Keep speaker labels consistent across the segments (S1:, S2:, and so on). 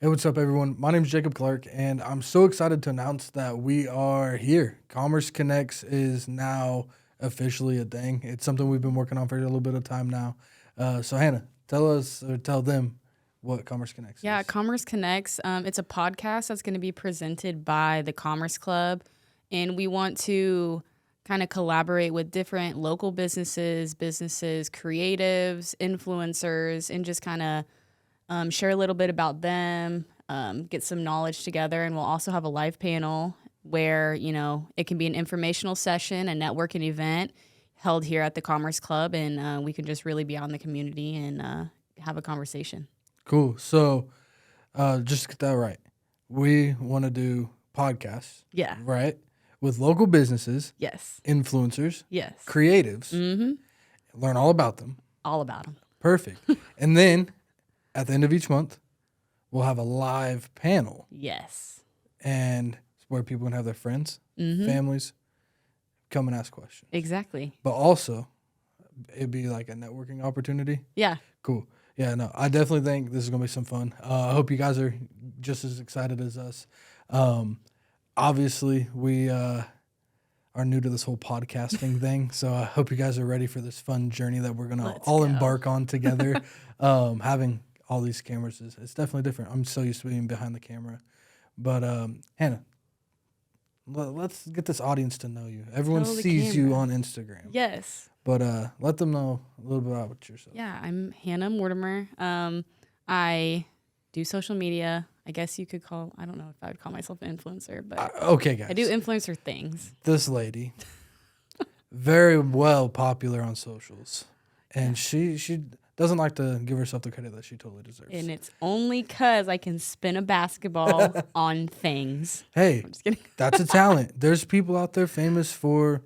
S1: Hey, what's up, everyone? My name is Jacob Clark, and I'm so excited to announce that we are here. Commerce Connects is now officially a thing. It's something we've been working on for a little bit of time now. So, Hannah, tell them what Commerce Connects
S2: Yeah,
S1: is.
S2: Commerce Connects. It's a podcast that's going to be presented by the Commerce Club, and we want to kind of collaborate with different local businesses, creatives, influencers, and just kind of share a little bit about them, get some knowledge together, and we'll also have a live panel where it can be an informational session, a networking event held here at the Commerce Club, and we can just really be out in the community and have a conversation.
S1: Cool. So, just to get that right, we want to do podcasts,
S2: Yeah.
S1: right, with local businesses,
S2: Yes.
S1: influencers,
S2: Yes.
S1: creatives,
S2: Mm-hmm.
S1: learn all about them.
S2: All about them.
S1: Perfect. And then at the end of each month, we'll have a live panel,
S2: Yes.
S1: and it's where people can have their friends,
S2: Mm-hmm.
S1: families come and ask questions.
S2: Exactly.
S1: But also, it'd be like a networking opportunity.
S2: Yeah.
S1: Cool. Yeah, no, I definitely think this is going to be some fun. I hope you guys are just as excited as us. Obviously, we are new to this whole podcasting thing, so I hope you guys are ready for this fun journey that we're going to
S2: Let's
S1: all
S2: go.
S1: embark on together. Having all these cameras it's definitely different. I'm so used to being behind the camera. But Hannah, let's get this audience to know you. Everyone
S2: Tell the
S1: sees you
S2: camera.
S1: on Instagram.
S2: Yes.
S1: But let them know a little bit about yourself.
S2: Yeah, I'm Hannah Mortimer. I do social media. I guess you could call, I don't know if I would call myself an influencer, but
S1: Okay, guys.
S2: I do influencer things.
S1: This lady, very well popular on socials. And she doesn't like to give herself the credit that she totally deserves.
S2: And it's only because I can spin a basketball on things.
S1: Hey,
S2: I'm just kidding.
S1: that's a talent. There's people out there famous for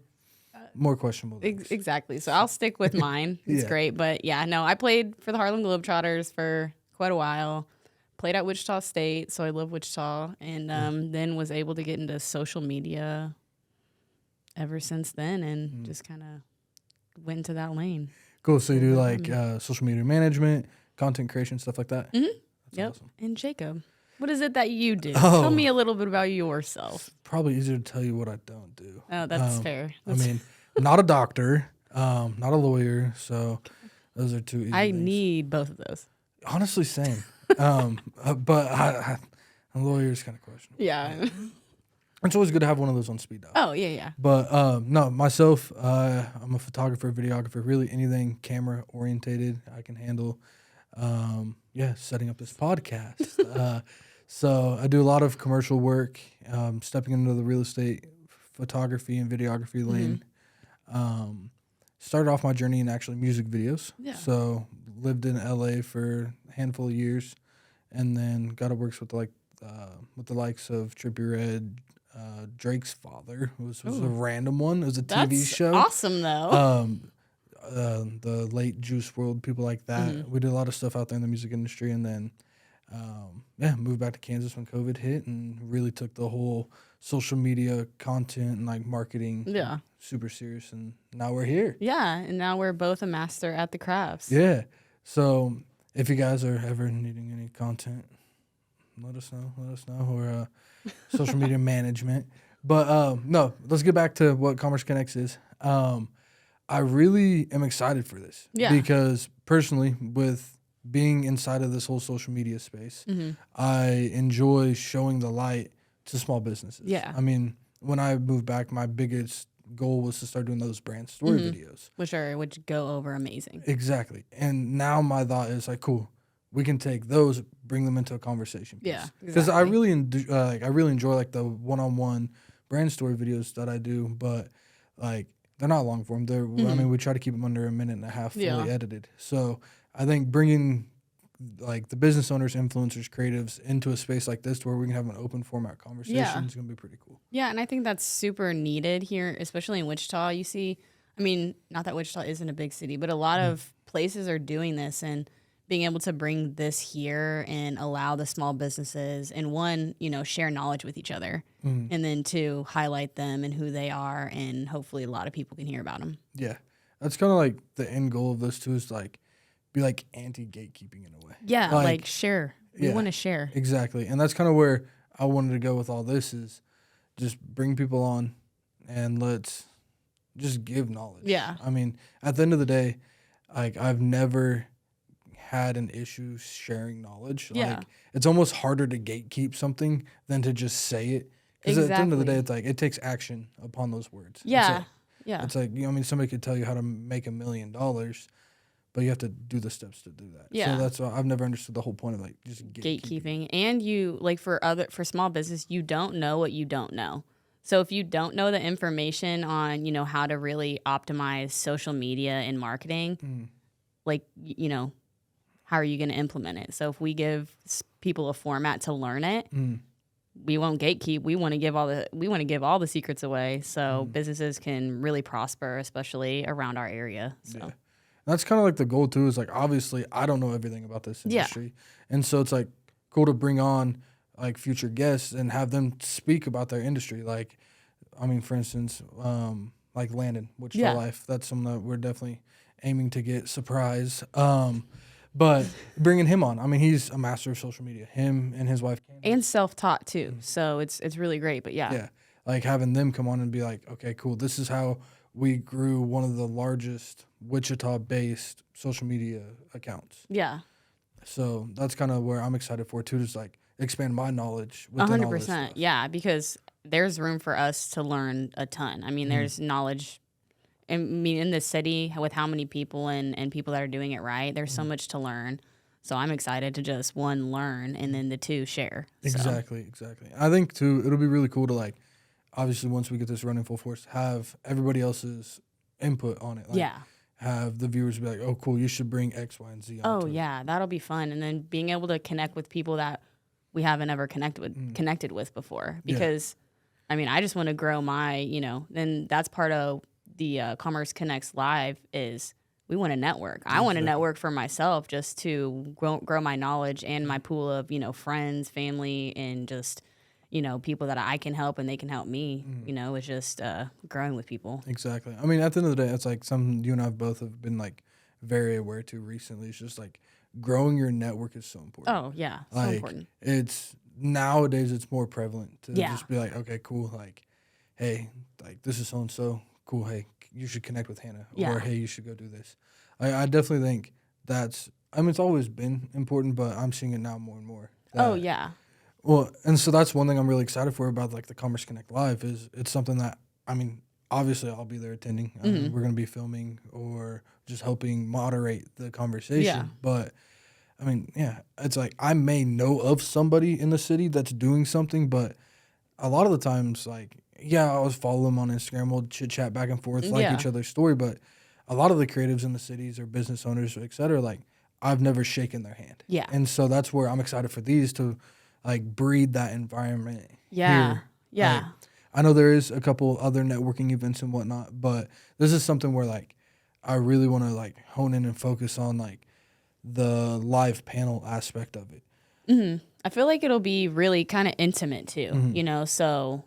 S1: more questionable things.
S2: Exactly. So I'll stick with mine. It's
S1: Yeah.
S2: great. But yeah, no, I played for the Harlem Globetrotters for quite a while. Played at Wichita State, so I love Wichita. And then was able to get into social media ever since then and just kind of went into that lane.
S1: Cool. So you do like social media management, content creation, stuff like that?
S2: Mhm.
S1: That's
S2: Yep.
S1: awesome.
S2: And Jacob, what is it that you do?
S1: Oh.
S2: Tell me a little bit about yourself.
S1: Probably easier to tell you what I don't do.
S2: Oh, that's fair.
S1: I mean, I'm not a doctor, not a lawyer, so those are two easy
S2: I
S1: things.
S2: need both of those.
S1: Honestly, same. But a lawyer is kind of questionable.
S2: Yeah.
S1: It's always good to have one of those on speed dial.
S2: Oh, yeah.
S1: But no, myself, I'm a photographer, videographer, really anything camera orientated I can handle. Setting up this podcast. So I do a lot of commercial work, stepping into the real estate photography and videography lane. Started off my journey in actually music videos.
S2: Yeah.
S1: So lived in LA for a handful of years, and then got to work with the likes of Trippie Redd, Drake's father was a random one. It was a TV
S2: That's
S1: show.
S2: awesome, though.
S1: The late Juice WRLD, people like that. We did a lot of stuff out there in the music industry, and then moved back to Kansas when COVID hit, and really took the whole social media content and like marketing super serious. And now we're here.
S2: Yeah, and now we're both a master at the crafts.
S1: Yeah. So if you guys are ever needing any content, let us know, or social media management. But no, let's get back to what Commerce Connects is. I really am excited for this because personally, with being inside of this whole social media space, I enjoy showing the light to small businesses.
S2: Yeah.
S1: I mean, when I moved back, my biggest goal was to start doing those brand story videos.
S2: Which go over amazing.
S1: Exactly. And now my thought is like, cool, we can take those, bring them into a conversation piece.
S2: Yeah,
S1: Because I
S2: exactly.
S1: really enjoy like the one-on-one brand story videos that I do, but like they're not long form. I mean, we try to keep them under a minute and a half fully edited. So I think bringing like the business owners, influencers, creatives into a space like this where we can have an open format conversation is going to be pretty cool.
S2: Yeah, and I think that's super needed here, especially in Wichita. You see, I mean, not that Wichita isn't a big city, but a lot of places are doing this, and being able to bring this here and allow the small businesses and one, share knowledge with each other, and then two, highlight them and who they are, and hopefully a lot of people can hear about them.
S1: Yeah. That's kind of like the end goal of this too, is like be like anti-gatekeeping in a way.
S2: Yeah, like share. We want to share.
S1: Exactly. And that's kind of where I wanted to go with all this is just bring people on and let's just give knowledge.
S2: Yeah.
S1: I mean, at the end of the day, like I've never had an issue sharing knowledge.
S2: Yeah.
S1: Like it's almost harder to gatekeep something than to just say it. Because at the end of the day, it's like it takes action upon those words.
S2: Yeah.
S1: It's like, I mean, somebody could tell you how to make $1 million, but you have to do the steps to do that.
S2: Yeah.
S1: So that's why I've never understood the whole point of like just
S2: gatekeeping. And you like for small business, you don't know what you don't know. So if you don't know the information on, how to really optimize social media and marketing, like, how are you going to implement it? So if we give people a format to learn it, we won't gatekeep. We want to give all the secrets away so businesses can really prosper, especially around our area. So.
S1: Yeah. That's kind of like the goal too, is like, obviously I don't know everything about this industry. And so it's like cool to bring on like future guests and have them speak about their industry. Like, I mean, for instance, like Landon, Wichita Life, that's something that we're definitely aiming to get surprise. But bringing him on, I mean, he's a master of social media, him and his wife.
S2: And self-taught too. So it's really great, but
S1: Yeah. Like having them come on and be like, okay, cool. This is how we grew one of the largest Wichita-based social media accounts.
S2: Yeah.
S1: So that's kind of where I'm excited for too, just like expand my knowledge within 100%. All this stuff.
S2: Yeah, because there's room for us to learn a ton. I mean, there's knowledge. I mean, in the city with how many people and people that are doing it right, there's so much to learn. So I'm excited to just one, learn, and then the two, share.
S1: Exactly. I think too, it'll be really cool to like, obviously once we get this running full force, have everybody else's input on it. Like, have the viewers be like, oh, cool, you should bring X, Y, and Z on.
S2: Oh, yeah, that'll be fun. And then being able to connect with people that we haven't ever connected with before. Because, I mean, I just want to grow my, and that's part of the Commerce Connects Live is we want to network. I want to network for myself just to grow my knowledge and my pool of, friends, family, and just, people that I can help and they can help me. It's just growing with people.
S1: Exactly. I mean, at the end of the day, it's like something you and I both have been like very aware to recently. It's just like growing your network is so important.
S2: Oh, yeah. So
S1: like,
S2: important.
S1: It's nowadays it's more prevalent to just be like, okay, cool. Like, hey, like this is so-and-so. Cool. Hey, you should connect with Hannah. Or, hey, you should go do this. I definitely think that's, I mean, it's always been important, but I'm seeing it now more and more. Well, and so that's one thing I'm really excited for about like the Commerce Connect Live is it's something that, I mean, obviously I'll be there attending. We're going to be filming or just helping moderate the conversation.
S2: Yeah.
S1: But I mean, it's like I may know of somebody in the city that's doing something, but a lot of the times, like, I always follow them on Instagram. We'll chit chat back and forth, like each other's story. But a lot of the creatives in the cities or business owners, et cetera, like I've never shaken their hand.
S2: Yeah.
S1: And so that's where I'm excited for these to like breed that environment.
S2: Yeah.
S1: Here.
S2: Yeah.
S1: Like, I know there is a couple other networking events and whatnot, but this is something where like I really want to like hone in and focus on like the live panel aspect of it.
S2: I feel like it'll be really kind of intimate too, so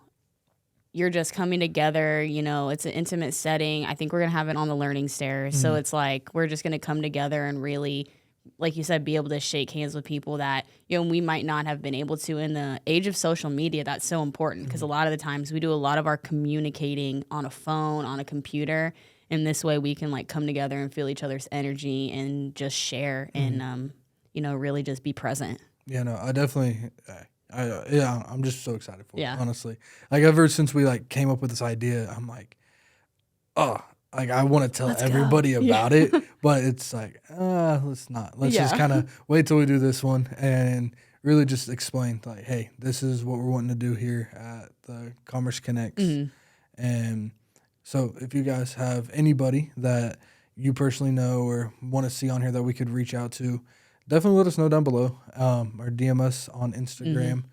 S2: you're just coming together, it's an intimate setting. I think we're going to have it on the learning stairs. So it's like, we're just going to come together and really, like you said, be able to shake hands with people that, we might not have been able to in the age of social media. That's so important because a lot of the times we do a lot of our communicating on a phone, on a computer. And this way we can like come together and feel each other's energy and just share and, really just be present.
S1: Yeah, no, I definitely, I'm just so excited for it, honestly. Like ever since we like came up with this idea, I'm like, like I want to tell everybody about it, but it's like, let's not. Let's just kind of wait till we do this one and really just explain like, hey, this is what we're wanting to do here at the Commerce Connects. And so if you guys have anybody that you personally know or want to see on here that we could reach out to, definitely let us know down below or DM us on Instagram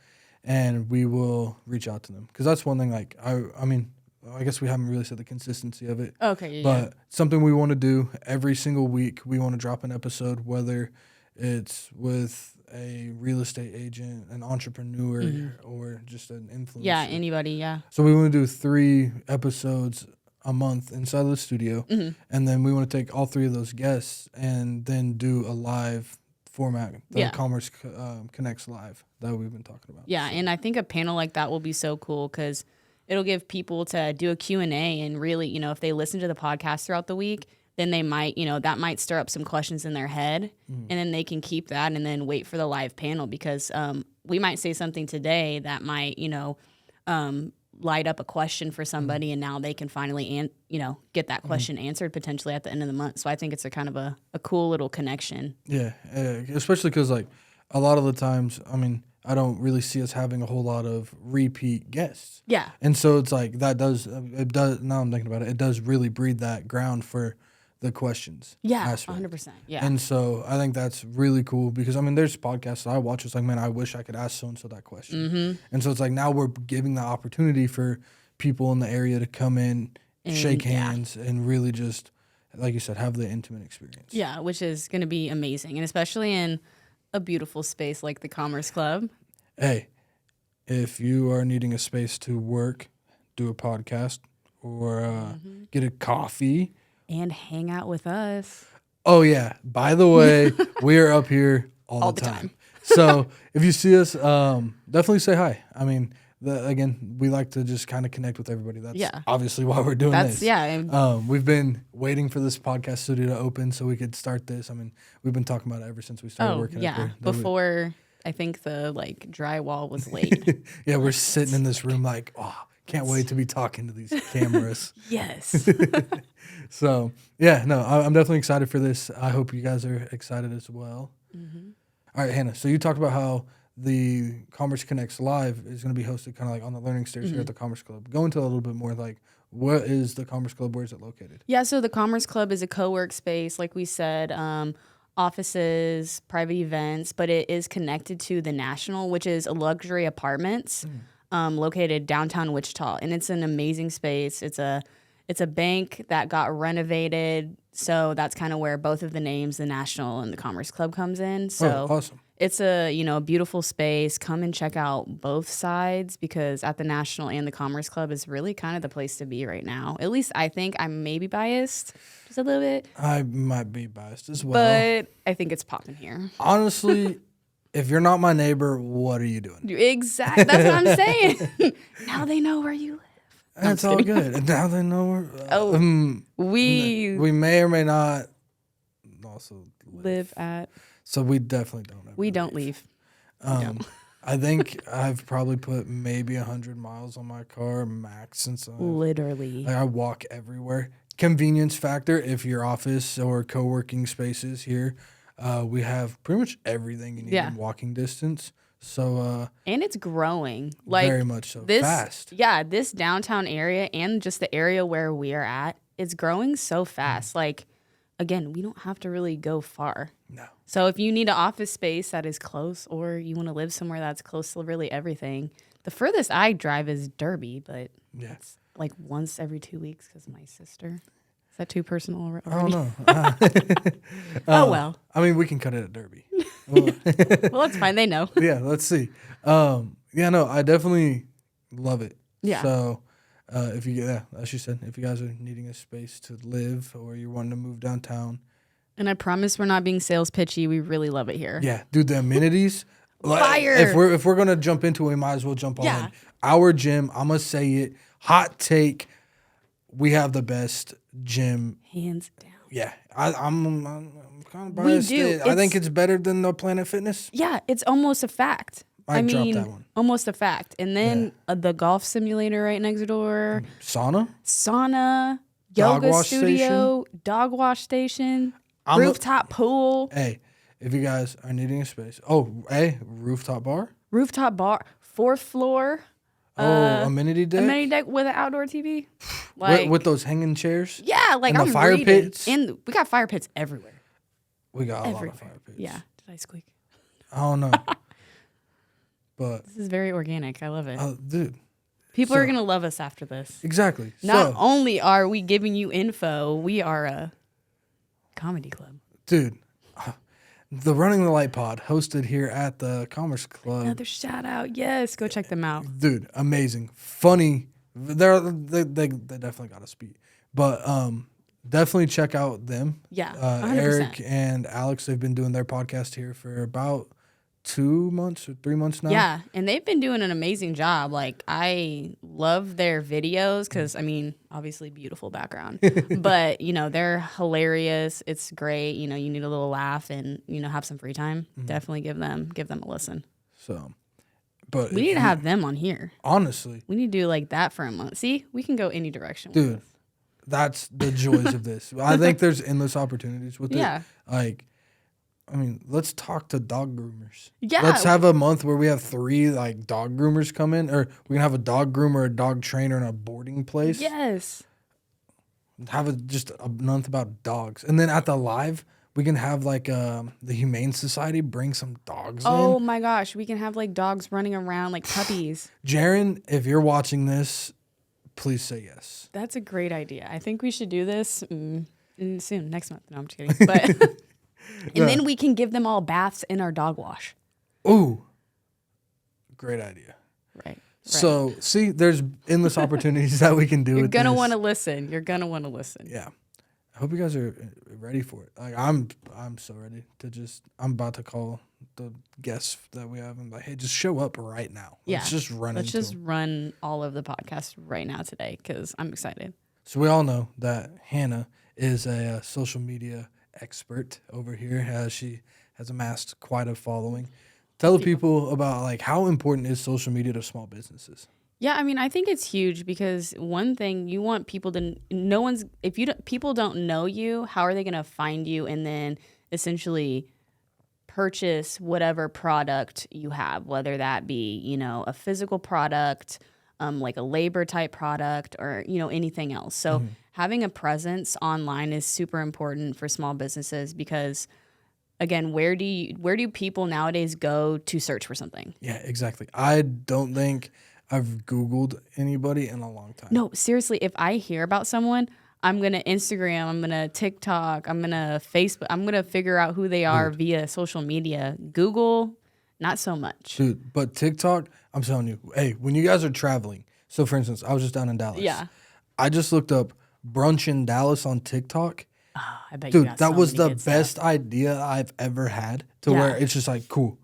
S1: and we will reach out to them. Because that's one thing, like, I mean, I guess we haven't really said the consistency of it.
S2: Okay,
S1: but something we want to do every single week, we want to drop an episode, whether it's with a real estate agent, an entrepreneur, or just an influencer.
S2: Yeah, anybody,
S1: So we want to do 3 episodes a month inside of the studio. And then we want to take all 3 of those guests and then do a live format, the
S2: Yeah.
S1: Commerce Connects Live that we've been talking about.
S2: Yeah, and I think a panel like that will be so cool because it'll give people to do a Q&A and really, if they listen to the podcast throughout the week, then they might, that might stir up some questions in their head, and then they can keep that and then wait for the live panel because we might say something today that might, light up a question for somebody, and now they can finally, get that question answered potentially at the end of the month. So I think it's a kind of a cool little connection.
S1: Yeah, especially because like a lot of the times, I mean, I don't really see us having a whole lot of repeat guests.
S2: Yeah.
S1: And so it's like it does. Now I'm thinking about it. It does really breed that ground for the questions.
S2: Yeah,
S1: aspect.
S2: 100%. Yeah.
S1: And so I think that's really cool because I mean, there's podcasts that I watch. It's like, man, I wish I could ask so and so that question. And so it's like now we're giving the opportunity for people in the area to come in,
S2: And,
S1: shake hands, and really just, like you said, have the intimate experience.
S2: Yeah, which is going to be amazing, and especially in a beautiful space like the Commerce Club.
S1: Hey, if you are needing a space to work, do a podcast, or get a coffee.
S2: And hang out with us.
S1: Oh, yeah. By the way, we are up here all the time. So if you see us, definitely say hi. I mean, again, we like to just kind of connect with everybody. That's obviously why we're doing this.
S2: Yeah.
S1: We've been waiting for this podcast studio to open so we could start this. I mean, we've been talking about it ever since we started working up here.
S2: Before I think the drywall was laid.
S1: Yeah, we're sitting in this room like, can't wait to be talking to these cameras.
S2: Yes.
S1: So, yeah, no, I'm definitely excited for this. I hope you guys are excited as well. All right, Hannah, so you talked about how the Commerce Connects Live is going to be hosted kind of like on the learning stairs here at the Commerce Club. Go into a little bit more, like, what is the Commerce Club? Where is it located?
S2: Yeah, so the Commerce Club is a co-work space, like we said, offices, private events, but it is connected to the National, which is a luxury apartments located downtown Wichita. And it's an amazing space. It's a bank that got renovated. So that's kind of where both of the names, the National and the Commerce Club, comes in. So
S1: awesome.
S2: It's a beautiful space. Come and check out both sides because at the National and the Commerce Club is really kind of the place to be right now. At least I think. I may be biased just a little bit.
S1: I might be biased as well.
S2: But I think it's popping here.
S1: Honestly, if you're not my neighbor, what are you doing?
S2: Exactly. That's what I'm saying. Now they know where you live.
S1: That's all good. Now they know where.
S2: We
S1: may or may not also
S2: live at.
S1: So we definitely don't.
S2: We don't leave.
S1: I think I've probably put maybe 100 miles on my car max since
S2: literally.
S1: I walk everywhere. Convenience factor, if your office or co-working spaces here, we have pretty much everything you need in walking distance. So
S2: and it's growing like
S1: very much so fast.
S2: Yeah, this downtown area and just the area where we are at, it's growing so fast. Like again, we don't have to really go far.
S1: No.
S2: So if you need an office space that is close or you want to live somewhere that's close to really everything, the furthest I drive is Derby, but it's like once every 2 weeks because my sister. Is that too personal already?
S1: I don't know.
S2: Oh, well.
S1: I mean, we can cut it at Derby.
S2: Well, that's fine. They know.
S1: Yeah, let's see. No, I definitely love it.
S2: Yeah.
S1: So if you, as you said, if you guys are needing a space to live or you're wanting to move downtown.
S2: And I promise we're not being sales pitchy. We really love it here.
S1: Yeah, dude, the amenities.
S2: Fire.
S1: If we're going to jump into it, we might as well jump all in. Our gym, I'm going to say it, hot take, we have the best gym.
S2: Hands down.
S1: Yeah, I'm kind of biased.
S2: We do.
S1: I think it's better than the Planet Fitness.
S2: Yeah, it's almost a fact. I mean,
S1: dropped that one.
S2: Almost a fact. And then the golf simulator right next door. Sauna, yoga studio, dog wash station, rooftop pool.
S1: Hey, if you guys are needing a space. Rooftop bar?
S2: Rooftop bar, 4th floor.
S1: Amenity deck?
S2: Amenity deck with an outdoor TV. Like,
S1: with those hanging chairs?
S2: Yeah, like
S1: and
S2: I'm
S1: the fire
S2: reading.
S1: pits?
S2: And we got fire pits everywhere.
S1: We got a lot of fire pits.
S2: Yeah. Did I squeak?
S1: I don't know. But
S2: this is very organic. I love it.
S1: Dude.
S2: People are going to love us after this.
S1: Exactly.
S2: Not only are we giving you info, we are a comedy club.
S1: Dude, the Running the Light Pod hosted here at the Commerce Club.
S2: Another shout out. Yes, go check them out.
S1: definitely check out them.
S2: Yeah, 100%.
S1: Eric and Alex, they've been doing their podcast here for about 2 months or 3 months now.
S2: Yeah, and they've been doing an amazing job. Like, I love their videos because, I mean, obviously beautiful background. But, you know, they're hilarious. It's great. You know, you need a little laugh and, you know, have some free time. Definitely give them a listen.
S1: So, but
S2: We need to have them on here.
S1: honestly,
S2: We need to do like that for a month. See, we can go any direction. with
S1: dude,
S2: this.
S1: that's the joys of this. I think there's endless opportunities with
S2: Yeah.
S1: it. Like, I mean, let's talk to dog groomers.
S2: Yeah.
S1: Let's have a month where we have 3 like dog groomers come in, or we can have a dog groomer, a dog trainer, and a boarding place.
S2: Yes.
S1: Have just a month about dogs, and then at the live, we can have like the Humane Society bring some dogs
S2: Oh
S1: in.
S2: my gosh, we can have like dogs running around like puppies.
S1: Jaron, if you're watching this, please say yes.
S2: That's a great idea. I think we should do this soon, next month. No, I'm just kidding. But and then we can give them all baths in our dog wash.
S1: Ooh, great idea.
S2: Right.
S1: So, see, there's endless opportunities that we can do
S2: You're
S1: with
S2: gonna
S1: this.
S2: want to listen. You're gonna want to listen.
S1: Yeah. I hope you guys are ready for it. Like I'm so ready to I'm about to call the guests that we have and like, hey, just show up right now. Let's just run
S2: Let's
S1: into
S2: just
S1: them.
S2: run all of the podcasts right now today because I'm excited.
S1: So we all know that Hannah is a social media expert over here. She has amassed quite a following. Tell the people about like how important is social media to small businesses?
S2: Yeah, I mean, I think it's huge because one thing you want people to people don't know you, how are they going to find you and then essentially purchase whatever product you have, whether that be, you know, a physical product, like a labor type product or, you know, anything else. So having a presence online is super important for small businesses because again, where do people nowadays go to search for something?
S1: Yeah, exactly. I don't think I've Googled anybody in a long time.
S2: No, seriously, if I hear about someone, I'm going to Instagram, I'm going to TikTok, I'm going to Facebook, I'm going to figure out who they are via social media. Google, not so much.
S1: Dude, but TikTok, I'm telling you, hey, when you guys are traveling, so for instance, I was just down in Dallas.
S2: Yeah.
S1: I just looked up brunch in Dallas on TikTok.
S2: Oh, I bet you
S1: Dude,
S2: got
S1: that
S2: so
S1: was
S2: many
S1: the
S2: good stuff.
S1: best idea I've ever had to
S2: Yeah.
S1: where it's just like, cool.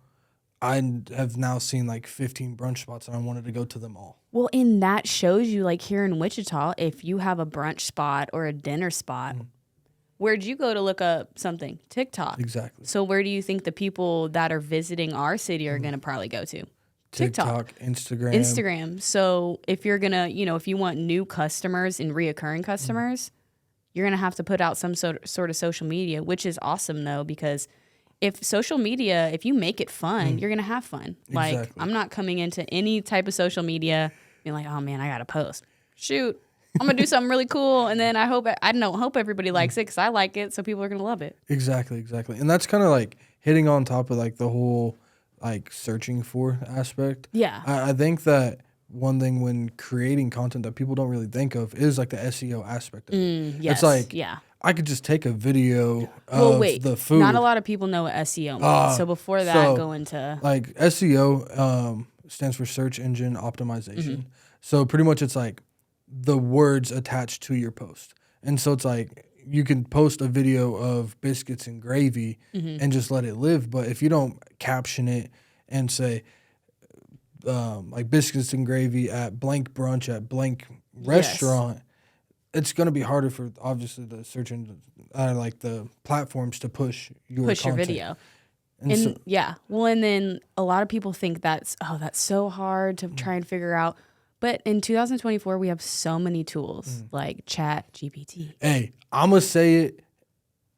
S1: I have now seen like 15 brunch spots and I wanted to go to them all.
S2: Well, and that shows you, like here in Wichita, if you have a brunch spot or a dinner spot, where'd you go to look up something? TikTok.
S1: Exactly.
S2: So where do you think the people that are visiting our city are going to probably go to?
S1: TikTok, Instagram.
S2: Instagram. So if you're going to, you know, if you want new customers and reoccurring customers, you're going to have to put out some sort of social media, which is awesome though, because if social media, if you make it fun, you're going to have fun. Like
S1: Exactly.
S2: I'm not coming into any type of social media being like, oh man, I got to post. Shoot. I'm going to do something really cool. And then I hope everybody likes it because I like it. So people are going to love it.
S1: Exactly. And that's kind of like hitting on top of like the whole like searching for aspect.
S2: Yeah.
S1: I think that one thing when creating content that people don't really think of is like the SEO aspect of it.
S2: Yes.
S1: It's like,
S2: yeah.
S1: I could just take a video
S2: Well,
S1: of
S2: wait.
S1: the food.
S2: Not a lot of people know what SEO means. So before that,
S1: so,
S2: go into
S1: like SEO stands for search engine optimization. So pretty much it's like the words attached to your post. And so it's like you can post a video of biscuits and gravy and just let it live. But if you don't caption it and say like biscuits and gravy at blank brunch at blank restaurant, it's going to be harder for obviously the search engine, like the platforms to push your
S2: video.
S1: And
S2: And
S1: so,
S2: yeah, well, and then a lot of people think that's so hard to try and figure out. But in 2024, we have so many tools like Chat GPT.
S1: hey, I'm going to say it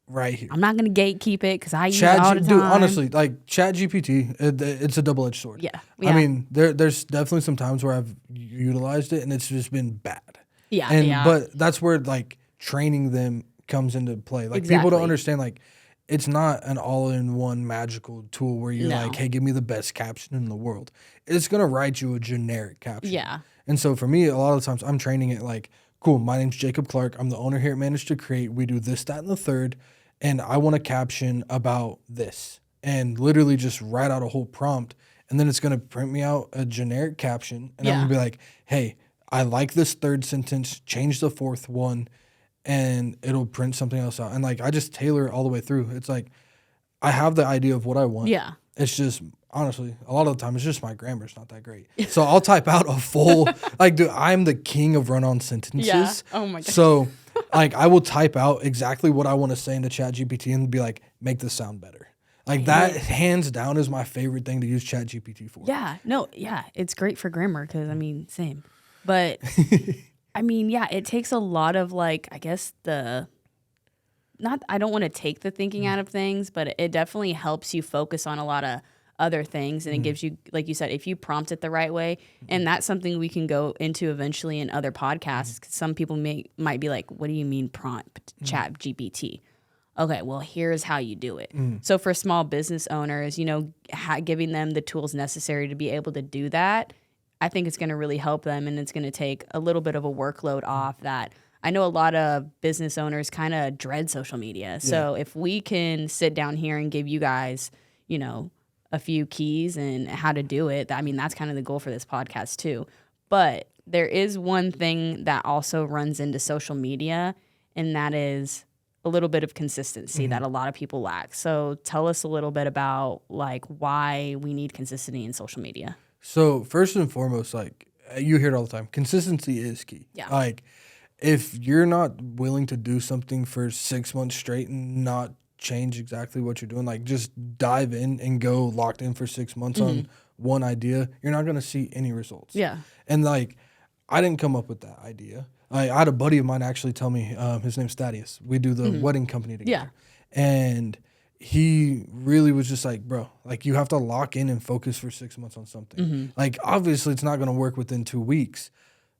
S1: right here.
S2: I'm not gonna gatekeep it because I use it all the time.
S1: Dude, honestly, like Chat GPT, it's a double-edged sword.
S2: Yeah.
S1: I mean, there's definitely some times where I've utilized it and it's just been bad.
S2: Yeah.
S1: But that's where like training them comes into play. Like people
S2: Exactly.
S1: don't understand like it's not an all-in-one magical tool where you're
S2: No.
S1: like, hey, give me the best caption in the world. It's gonna write you a generic caption.
S2: Yeah.
S1: And so for me, a lot of the times I'm training it like, cool, my name's Jacob Clark. I'm the owner here at Manage to Create. We do this, that, and the third. And I want a caption about this. And literally just write out a whole prompt. And then it's going to print me out a generic caption. And I'm
S2: Yeah.
S1: going to be like, hey, I like this third sentence. Change the fourth one. and it'll print something else out. And like, I just tailor it all the way through. It's like, I have the idea of what I want.
S2: Yeah.
S1: It's just, honestly, a lot of the time, it's just my grammar's not that great. So I'll type out a full, like, dude, I'm the king of run-on sentences.
S2: Yeah. Oh my God.
S1: So, like, I will type out exactly what I want to say into ChatGPT and be like, make this sound better. Like, that hands down is my favorite thing to use ChatGPT for.
S2: Yeah. No, yeah. It's great for grammar because, I mean, same. But, I mean, yeah, it takes a lot of, like, I guess I don't want to take the thinking out of things, but it definitely helps you focus on a lot of other things. And it gives you, like you said, if you prompt it the right way, and that's something we can go into eventually in other podcasts. 'Cause some people might be like, what do you mean prompt chat GPT? Okay, well, here's how you do it. So for small business owners, you know, giving them the tools necessary to be able to do that, I think it's going to really help them, and it's going to take a little bit of a workload off that. I know a lot of business owners kind of dread social media. So if we can sit down here and give you guys, you know, a few keys and how to do it, I mean, that's kind of the goal for this podcast too. But there is one thing that also runs into social media, and that is a little bit of consistency that a lot of people lack. So tell us a little bit about like why we need consistency in social media.
S1: So first and foremost, like, you hear it all the time, consistency is key.
S2: Yeah.
S1: Like, if you're not willing to do something for 6 months straight and not change exactly what you're doing, like just dive in and go locked in for 6 months on one idea, you're not going to see any results.
S2: Yeah.
S1: And like, I didn't come up with that idea. I had a buddy of mine actually tell me, his name's Thaddeus. We do the wedding company together.
S2: Yeah.
S1: And he really was just like, bro, like you have to lock in and focus for 6 months on something. Like, obviously it's not going to work within 2 weeks,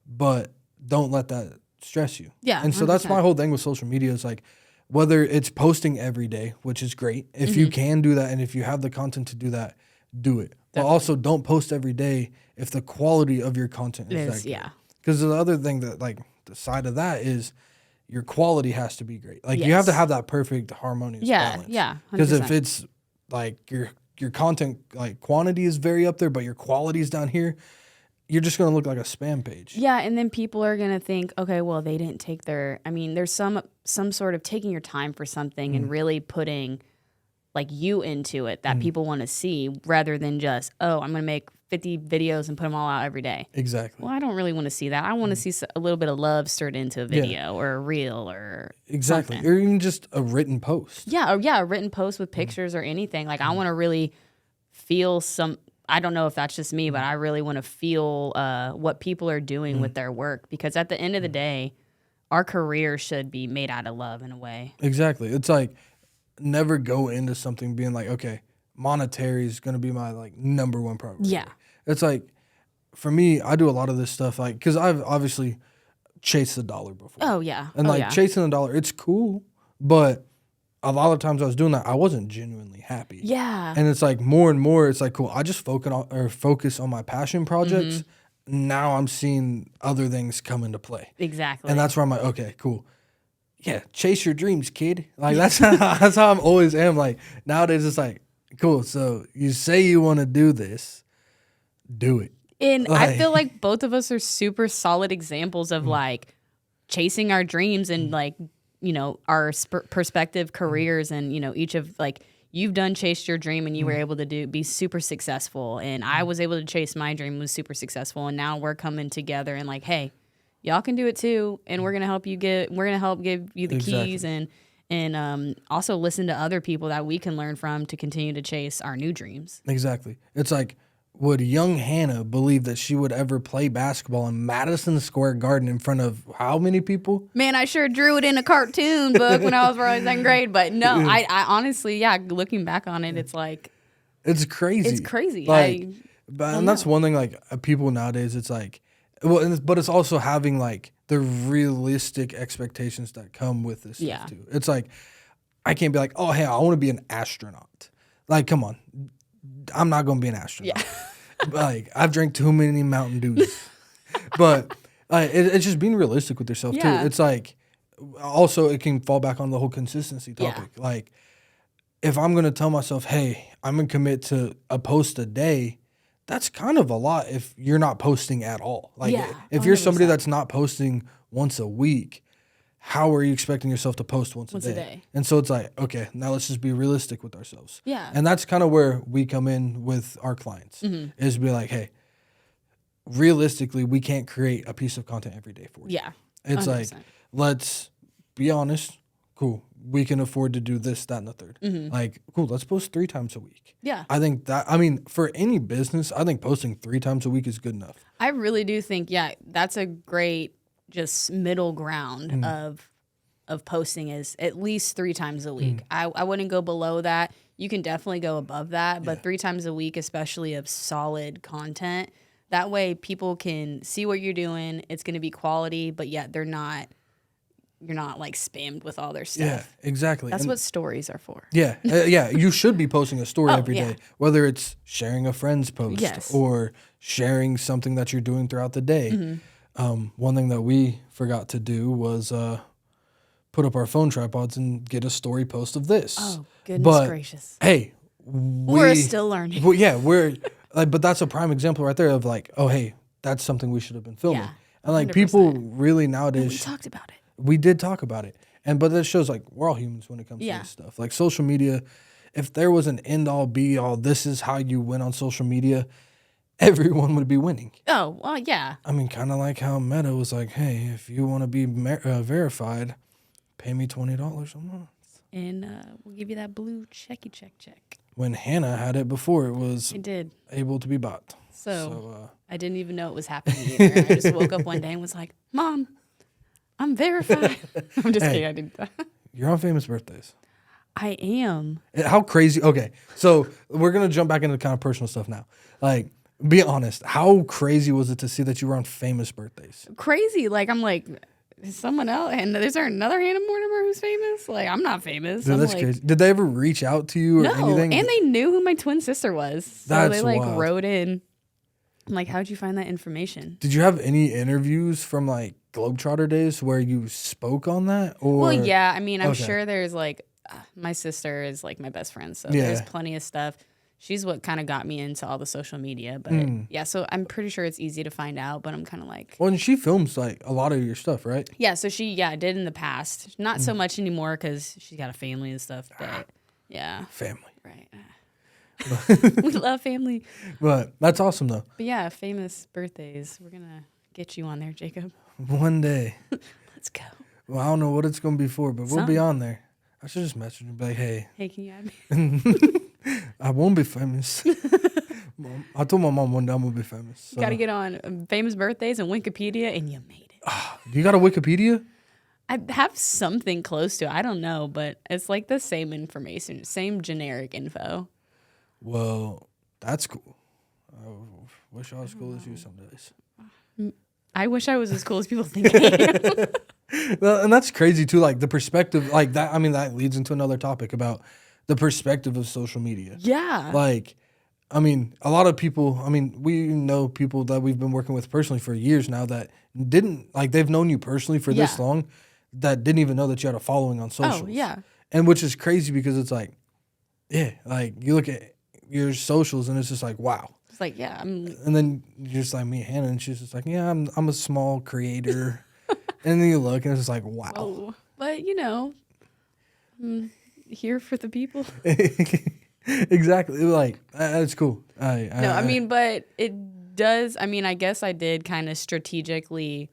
S1: but don't let that stress you.
S2: Yeah.
S1: And so that's my whole thing with social media is like, whether it's posting every day, which is great. If you can do that and if you have the content to do that, do it. Definitely. But also don't post every day if the quality of your content is that good.
S2: Yeah.
S1: Because the other thing that, like, the side of that is your quality has to be great. Like, you have to have that perfect harmonious balance.
S2: Yeah.
S1: Because if it's like your content, like, quantity is very up there, but your quality is down here, you're just going to look like a spam page.
S2: Yeah, and then people are going to think, okay, well, they didn't take their, I mean, there's some sort of taking your time for something and really putting, like, you into it that people want to see rather than just, oh, I'm going to make 50 videos and put them all out every day.
S1: Exactly.
S2: Well, I don't really want to see that. I want to see a little bit of love stirred into a video or a reel or
S1: exactly.
S2: something.
S1: Or even just a written post.
S2: Yeah, a written post with pictures or anything. Like, I want to really feel some, I don't know if that's just me, but I really want to feel what people are doing with their work, because at the end of the day, our career should be made out of love in a way.
S1: Exactly. It's like, never go into something being like, okay, monetary is going to be my like number one priority.
S2: Yeah.
S1: It's like, for me, I do a lot of this stuff like, because I've obviously chased the dollar before.
S2: Oh, yeah.
S1: And chasing the dollar, it's cool, but a lot of times I was doing that, I wasn't genuinely happy.
S2: Yeah.
S1: And it's like more and more, it's like, cool, I just focus on my passion projects. Now I'm seeing other things come into play.
S2: Exactly.
S1: And that's where I'm like, okay, cool. Yeah, chase your dreams, kid. Like, that's how I'm always am. Like, nowadays it's like, cool, so you say you want to do this, do it.
S2: And I feel like both of us are super solid examples of like chasing our dreams and like, you know, our perspective careers, and, you know, each of like, you've chased your dream and you were able to be super successful, and I was able to chase my dream, was super successful, and now we're coming together and like, hey, y'all can do it too, and we're gonna help give you the keys, and also listen to other people that we can learn from to continue to chase our new dreams.
S1: Exactly. It's like, would young Hannah believe that she would ever play basketball in Madison Square Garden in front of how many people?
S2: Man, I sure drew it in a cartoon book when I was probably in 2nd grade, but no, I honestly, looking back on it, it's like,
S1: it's crazy.
S2: It's crazy.
S1: Like, and that's one thing, like, people nowadays, it's like, well, but it's also having like the realistic expectations that come with this stuff too. It's like, I can't be like, oh, hey, I want to be an astronaut. Like, come on, I'm not going to be an astronaut. Yeah. Like, I've drank too many Mountain Dews. But it's just being realistic with yourself too. It's like, also it can fall back on the whole consistency topic. Yeah. Like, if I'm going to tell myself, hey, I'm going to commit to a post a day, that's kind of a lot if you're not posting at all. Like, if you're somebody that's not posting once a week, how are you expecting yourself to post once a day? And so it's like, okay, now let's just be realistic with ourselves.
S2: Yeah.
S1: And that's kind of where we come in with our clients, is be like, hey, realistically, we can't create a piece of content every day for you.
S2: Yeah.
S1: It's
S2: 100%.
S1: like, let's be honest. Cool. We can afford to do this, that, and the third. Like, cool, let's post 3 times a week.
S2: Yeah.
S1: I think that, I mean, for any business, I think posting 3 times a week is good enough.
S2: I really do think, that's a great just middle ground of posting is at least 3 times a week. I wouldn't go below that. You can definitely go above that, but 3 times a week, especially of solid content. That way people can see what you're doing. It's going to be quality, but yet you're not like spammed with all their stuff.
S1: Yeah, exactly.
S2: That's what stories are for.
S1: Yeah, you should be posting a story every day, whether it's sharing a friend's post or sharing something that you're doing throughout the day. One thing that we forgot to do was put up our phone tripods and get a story post of this.
S2: Oh, goodness gracious.
S1: Hey,
S2: we're still learning.
S1: Well, yeah, we're like, but that's a prime example right there of like, oh, hey, that's something we should have been filming.
S2: Yeah,
S1: and like
S2: 100%.
S1: people really nowadays,
S2: We talked about it.
S1: We did talk about it. But that shows like we're all humans when it comes to this stuff. Like social media, if there was an end all be all, this is how you win on social media, everyone would be winning.
S2: Oh, well, yeah.
S1: I mean, kind of like how Meta was like, hey, if you want to be verified, pay me $20 a month.
S2: And we'll give you that blue check.
S1: When Hannah had it before, it was able to be bought.
S2: So I didn't even know it was happening either. I just woke up one day and was like, Mom, I'm verified. I'm just kidding. I didn't.
S1: You're on famous birthdays.
S2: I am.
S1: How crazy. Okay, so we're going to jump back into kind of personal stuff now. Like, be honest. How crazy was it to see that you were on famous birthdays?
S2: Crazy. Like, I'm like, is someone else? And is there another Hannah Mortimer who's famous? Like, I'm not famous.
S1: Dude, that's
S2: like,
S1: crazy. Did they ever reach out to you or anything?
S2: And they knew who my twin sister was. So
S1: That's
S2: they like
S1: wild.
S2: wrote in. I'm like, how'd you find that information?
S1: Did you have any interviews from like Globetrotter days where you spoke on that? Or
S2: Well, yeah. I mean, I'm sure there's like, my sister is like my best friend. So there's plenty of stuff. She's what kind of got me into all the social media. But yeah, so I'm pretty sure it's easy to find out. But I'm kind of like.
S1: Well, and she films like a lot of your stuff, right?
S2: Yeah. So she, did in the past. Not so much anymore because she's got a family and stuff. But yeah.
S1: Family.
S2: Right. We love family.
S1: But that's awesome, though.
S2: But yeah, famous birthdays. We're going to get you on there, Jacob.
S1: One day.
S2: Let's go.
S1: Well, I don't know what it's going to be for, but we'll be on there. I should just message and be like, hey.
S2: Hey, can you add me?
S1: I won't be famous. Mom, I told my mom one day I'm going to be famous. So.
S2: You got to get on famous birthdays and Wikipedia, and you made it.
S1: You got a Wikipedia?
S2: I have something close to it. I don't know, but it's like the same information, same generic info.
S1: Well, that's cool. I wish I was as cool as you some days.
S2: I wish I was as cool as people think I am.
S1: Well, and that's crazy too. Like the perspective, like that. I mean, that leads into another topic about the perspective of social media.
S2: Yeah.
S1: Like, I mean, a lot of people. I mean, we know people that we've been working with personally for years now that didn't like they've known you personally for this long, that didn't even know that you had a following on socials.
S2: Oh yeah.
S1: And which is crazy because it's like, like you look at your socials and it's just like, wow.
S2: It's like,
S1: and then you're just like me, Hannah, and she's just like, yeah, I'm a small creator. And then you look and it's just like, wow.
S2: Oh, but I'm here for the people.
S1: Exactly. Like, that's cool.
S2: I mean, but it does. I mean, I guess I did kind of strategically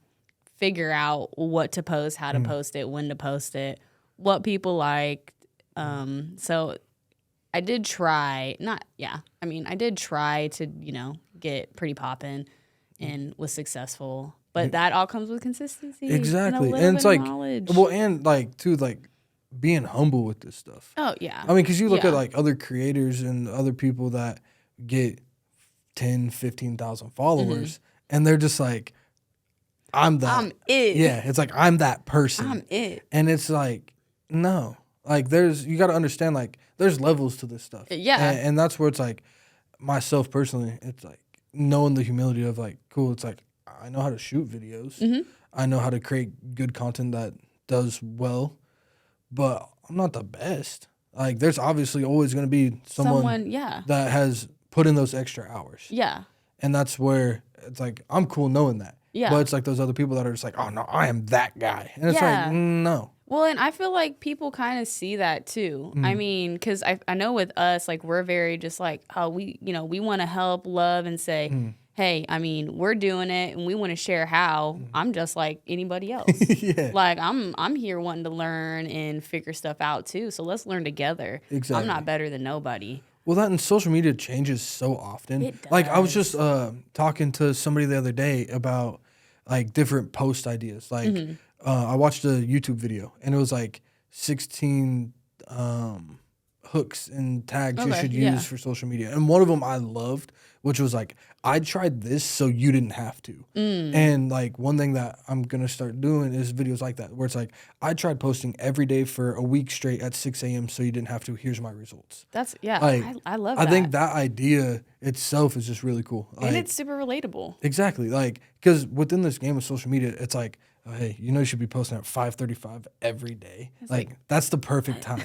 S2: figure out what to post, how to post it, when to post it, what people liked. So I did try, I did try to, get pretty poppin' and was successful. But that all comes with consistency.
S1: Exactly.
S2: And
S1: it's like,
S2: knowledge.
S1: well, and like, too, like being humble with this stuff.
S2: Oh, yeah.
S1: I mean, because you look at like other creators and other people that get 10, 15,000 followers and they're just like, I'm that.
S2: I'm it.
S1: Yeah. It's like, I'm that person.
S2: I'm it.
S1: And it's like, no. Like, you got to understand, like, there's levels to this stuff.
S2: Yeah.
S1: And that's where it's like, myself personally, it's like knowing the humility of like, cool, it's like, I know how to shoot videos. I know how to create good content that does well, but I'm not the best. Like, there's obviously always going to be someone that has put in those extra hours.
S2: Yeah.
S1: And that's where it's like, I'm cool knowing that.
S2: Yeah.
S1: But it's like those other people that are just like, oh no, I am that guy. And it's
S2: Yeah.
S1: like, no.
S2: Well, and I feel like people kind of see that too. I mean, because I know with us, like, we're very just like, oh, we want to help, love, and say, hey, I mean, we're doing it and we want to share how. I'm just like anybody else.
S1: Yeah.
S2: Like, I'm here wanting to learn and figure stuff out too. So let's learn together.
S1: Exactly.
S2: I'm not better than nobody.
S1: Well, that and social media changes so often.
S2: It
S1: Like I was just
S2: does.
S1: talking to somebody the other day about like different post ideas. Like I watched a YouTube video and it was like 16 hooks and tags you
S2: Okay,
S1: should
S2: yeah.
S1: use for social media. And one of them I loved, which was like, I tried this so you didn't have to. And like one thing that I'm going to start doing is videos like that, where it's like, I tried posting every day for a week straight at 6 a.m. so you didn't have to. Here's my results.
S2: That's, yeah,
S1: Like,
S2: I love
S1: I
S2: that.
S1: think that idea itself is just really cool.
S2: And
S1: Like,
S2: it's super relatable.
S1: exactly. Like, because within this game of social media, it's like, oh, hey, you should be posting at 5:35 every day. Like, that's the perfect time.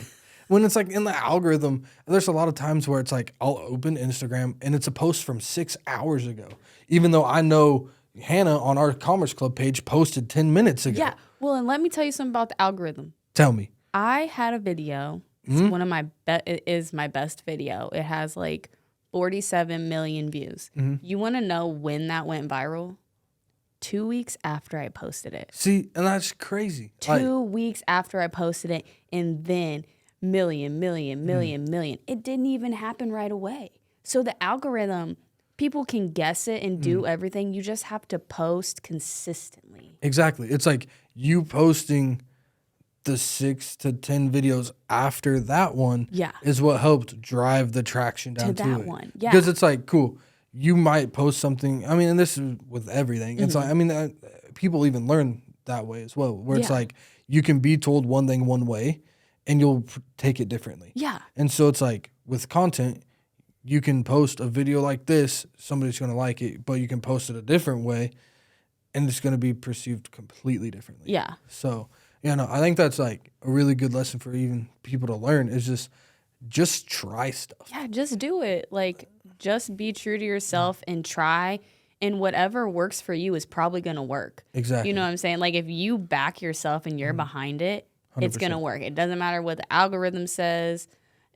S1: When it's like in the algorithm, there's a lot of times where it's like I'll open Instagram and it's a post from 6 hours ago, even though I know Hannah on our Commerce Club page posted 10 minutes ago.
S2: Yeah. Well, and let me tell you something about the algorithm.
S1: Tell me.
S2: I had a video. It's one of my it is my best video. It has like 47 million views. You want to know when that went viral? 2 weeks after I posted it.
S1: See, and that's crazy.
S2: 2 weeks after I posted it, and then million. It didn't even happen right away. So the algorithm, people can guess it and do everything. You just have to post consistently.
S1: Exactly. It's like you posting the 6 to 10 videos after that one is what helped drive the traction down to
S2: that
S1: it.
S2: one. Yeah.
S1: Because it's like, cool, you might post something. I mean, and this is with everything. It's like, I mean, people even learn that way as well, where it's like you can be told one thing one way and you'll take it differently.
S2: Yeah.
S1: And so it's like with content, you can post a video like this, somebody's going to like it, but you can post it a different way and it's going to be perceived completely differently.
S2: Yeah.
S1: So, no, I think that's like a really good lesson for even people to learn is just try stuff.
S2: Yeah, just do it. Like, just be true to yourself and try. And whatever works for you is probably going to work.
S1: Exactly.
S2: You know what I'm saying? Like, if you back yourself and you're behind it, it's going to work. It doesn't matter what the algorithm says.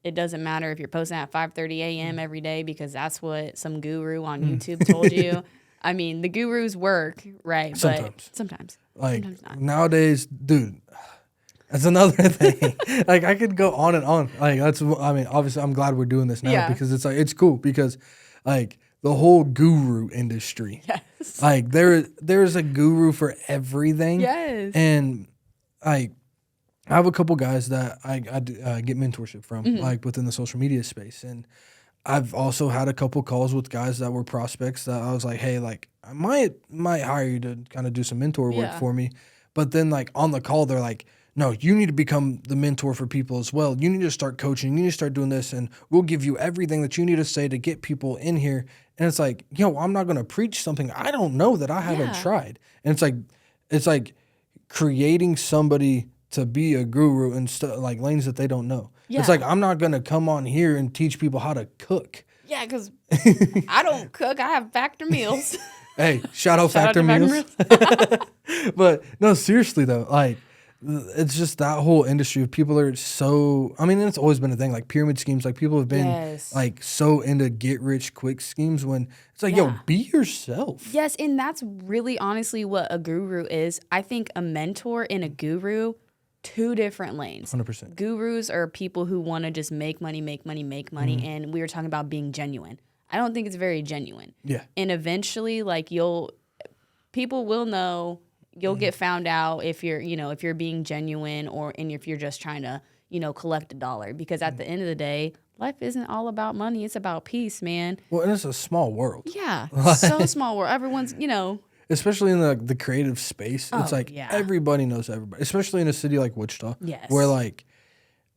S2: It doesn't matter if you're posting at 5:30 a.m. every day because that's what some guru on YouTube told you. I mean, the gurus work, right?
S1: Sometimes.
S2: But sometimes.
S1: Like
S2: Sometimes not.
S1: nowadays, dude, that's another thing. Like I could go on and on. Like I mean, obviously I'm glad we're doing this now because it's like, it's cool because like the whole guru industry,
S2: Yes.
S1: like there's a guru for everything.
S2: Yes.
S1: And I have a couple guys that I get mentorship from, like within the social media space. And I've also had a couple calls with guys that were prospects that I was like, hey, like I might hire you to kind of do some mentor work for me. But then like on the call, they're like, no, you need to become the mentor for people as well. You need to start coaching. You need to start doing this and we'll give you everything that you need to say to get people in here. And it's like, I'm not going to preach something I don't know that I haven't tried. And it's like creating somebody to be a guru in like lanes that they don't know.
S2: Yeah.
S1: It's like, I'm not going to come on here and teach people how to cook.
S2: Yeah, because I don't cook. I have Factor meals.
S1: Hey, shout out Factor Meals. But no, seriously though, like it's just that whole industry of people are so, I mean, it's always been a thing, like pyramid schemes, like people have been like so into get rich quick schemes when it's like, yo, be yourself.
S2: Yes, and that's really honestly what a guru is. I think a mentor and a guru, two different lanes.
S1: 100%.
S2: Gurus are people who want to just make money, and we were talking about being genuine. I don't think it's very genuine.
S1: Yeah.
S2: And eventually, like people will know. You'll get found out if you're being genuine and if you're just trying to, collect a dollar. Because at the end of the day, life isn't all about money. It's about peace, man.
S1: Well, and it's a small world.
S2: Yeah. So small world. Everyone's,
S1: especially in the creative space. It's like everybody knows everybody, especially in a city like Wichita.
S2: Yes.
S1: Where like,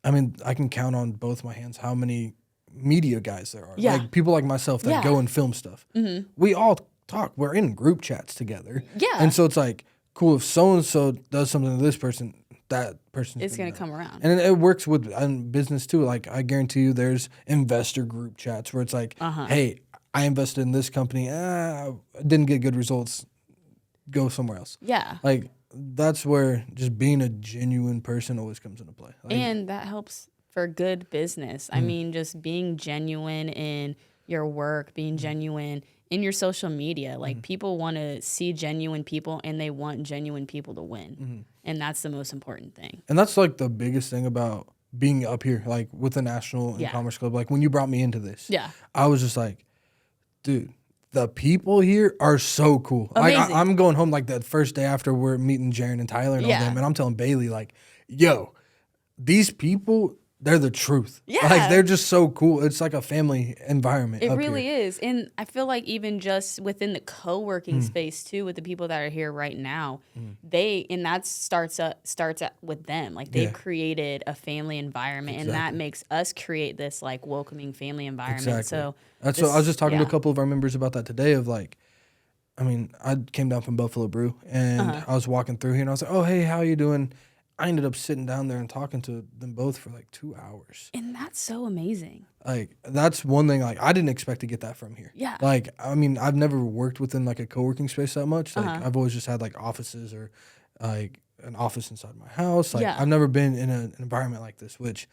S1: I mean, I can count on both my hands how many media guys there are.
S2: Yeah.
S1: Like people like myself that go and film stuff. Mm-hmm. We all talk. We're in group chats together.
S2: Yeah.
S1: And so it's like, cool, if so-and-so does something to this person, that person
S2: it's going to come around.
S1: And it works with business too. Like I guarantee you there's investor group chats where it's like, hey, I invested in this company. I didn't get good results. go somewhere else.
S2: Yeah.
S1: Like, that's where just being a genuine person always comes into play. Like,
S2: And that helps for good business. I mean, just being genuine in your work, being genuine in your social media. Like, people want to see genuine people, and they want genuine people to win. And that's the most important thing.
S1: and that's like the biggest thing about being up here, like with the National and
S2: Yeah.
S1: Commerce Club. Like, when you brought me into this,
S2: Yeah.
S1: I was just like, dude, the people here are so cool. Like,
S2: Amazing.
S1: I'm going home like the first day after we're meeting Jaron and Tyler and all
S2: Yeah.
S1: them, and I'm telling Bailey, like, yo, these people, they're the truth.
S2: Yeah.
S1: Like, they're just so cool. It's like a family environment.
S2: It
S1: up
S2: really
S1: here.
S2: is. And I feel like even just within the co-working space too, with the people that are here right now, and that starts with them. Like, they've
S1: Yeah.
S2: created a family environment, and that
S1: Exactly.
S2: makes us create this like welcoming family environment.
S1: Exactly.
S2: So
S1: That's what I was just talking to a
S2: yeah.
S1: couple of our members about that today. Of like, I mean, I came down from Buffalo Brew, and I was walking through here, and I was like, "Oh, hey, how you doing?" I ended up sitting down there and talking to them both for like 2 hours.
S2: And that's so amazing.
S1: Like, that's one thing. Like, I didn't expect to get that from here.
S2: Yeah.
S1: Like, I mean, I've never worked within like a co-working space that much. Like, I've always just had like offices or like an office inside my house. Like,
S2: Yeah.
S1: I've never been in an environment like this, which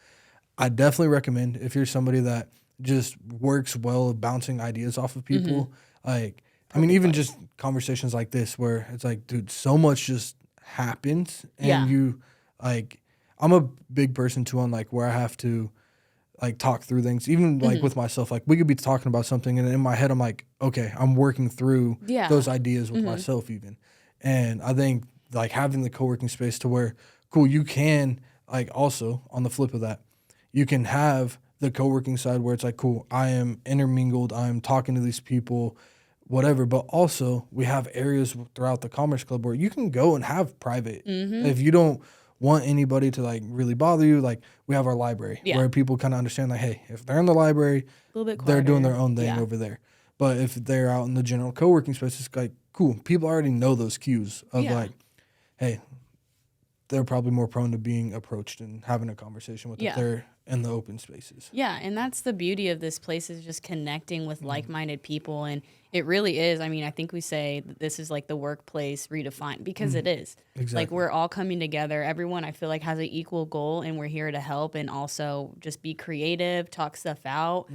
S1: I definitely recommend if you're somebody that just works well of bouncing ideas off of people. Like, I mean, even just conversations like this where it's like, dude, so much just happens, and
S2: Yeah.
S1: you like, I'm a big person too on like where I have to like talk through things, even like with myself. Like, we could be talking about something, and in my head, I'm like, okay, I'm working through
S2: Yeah.
S1: those ideas with myself even. And I think like having the co-working space to where, cool, you can like also on the flip of that, you can have the co-working side where it's like, cool, I am intermingled, I'm talking to these people, whatever. But also we have areas throughout the Commerce Club where you can go and have private. If you don't want anybody to like really bother you, like, we have our library
S2: Yeah.
S1: where people kind of understand like, hey, if they're in the library,
S2: A little bit
S1: they're doing
S2: quieter.
S1: their own thing
S2: Yeah.
S1: over there. But if they're out in the general co-working space, it's like, cool, people already know those cues of
S2: Yeah.
S1: like, hey, they're probably more prone to being approached and having a conversation with
S2: Yeah.
S1: if they're in the open spaces.
S2: Yeah, and that's the beauty of this place, is just connecting with like-minded people. And it really is. I mean, I think we say that this is like the workplace redefined, because it is.
S1: Exactly.
S2: Like, we're all coming together. Everyone, I feel like, has an equal goal, and we're here to help and also just be creative, talk stuff out,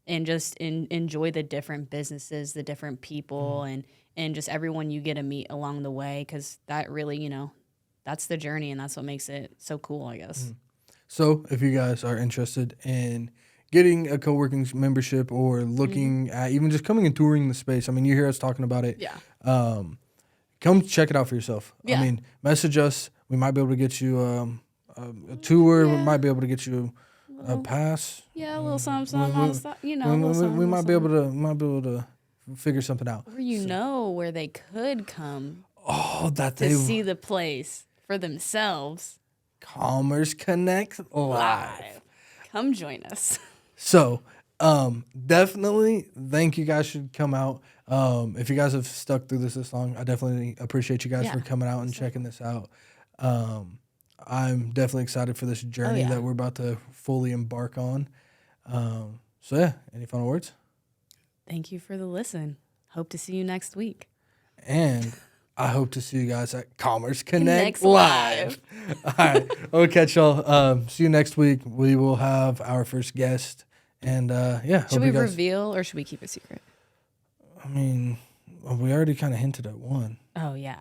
S2: and just enjoy the different businesses, the different people, and just everyone you get to meet along the way, because that really, that's the journey, and that's what makes it so cool, I guess.
S1: So if you guys are interested in getting a co-working membership or looking at even just coming and touring the space, I mean, you hear us talking about it.
S2: Yeah.
S1: Come check it out for yourself.
S2: Yeah.
S1: I mean, message us. We might be able to get you a tour. We
S2: Yeah.
S1: might be able to get you a pass.
S2: Yeah, a little something on the side, a little something.
S1: We might be
S2: something.
S1: able to figure something out.
S2: Or where they could come
S1: Oh, that
S2: to
S1: they
S2: see the place for themselves
S1: Commerce Connect live.
S2: Come join us.
S1: So, definitely think you guys should come out. If you guys have stuck through this long, I definitely appreciate you guys
S2: Yeah,
S1: for coming out and checking this out. I'm definitely excited for this journey
S2: yeah.
S1: that we're about to fully embark on. So yeah, any final words?
S2: Thank you for the listen. Hope to see you next week.
S1: And I hope to see you guys at Commerce Connect
S2: Next
S1: Live. All right, we'll catch y'all. See you next week. We will have our first guest. And yeah,
S2: Should
S1: hope
S2: we
S1: you guys.
S2: reveal, or should we keep it secret?
S1: I mean, we already kind of hinted at one.
S2: Oh, yeah.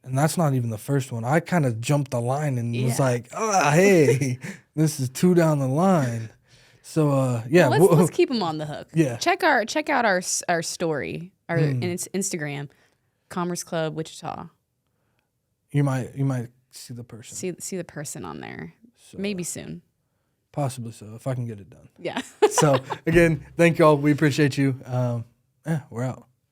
S1: And that's not even the first one. I kind of jumped the line and was
S2: Yeah.
S1: like, oh, hey, this is 2 down the line. So, yeah.
S2: Well, let's keep them on the hook.
S1: Yeah.
S2: Check out our story, and it's Instagram, Commerce Club Wichita.
S1: You might see the person.
S2: See the person on there.
S1: So,
S2: Maybe soon.
S1: possibly so, if I can get it done.
S2: Yeah.
S1: So, again, thank y'all. We appreciate you. Yeah, we're out.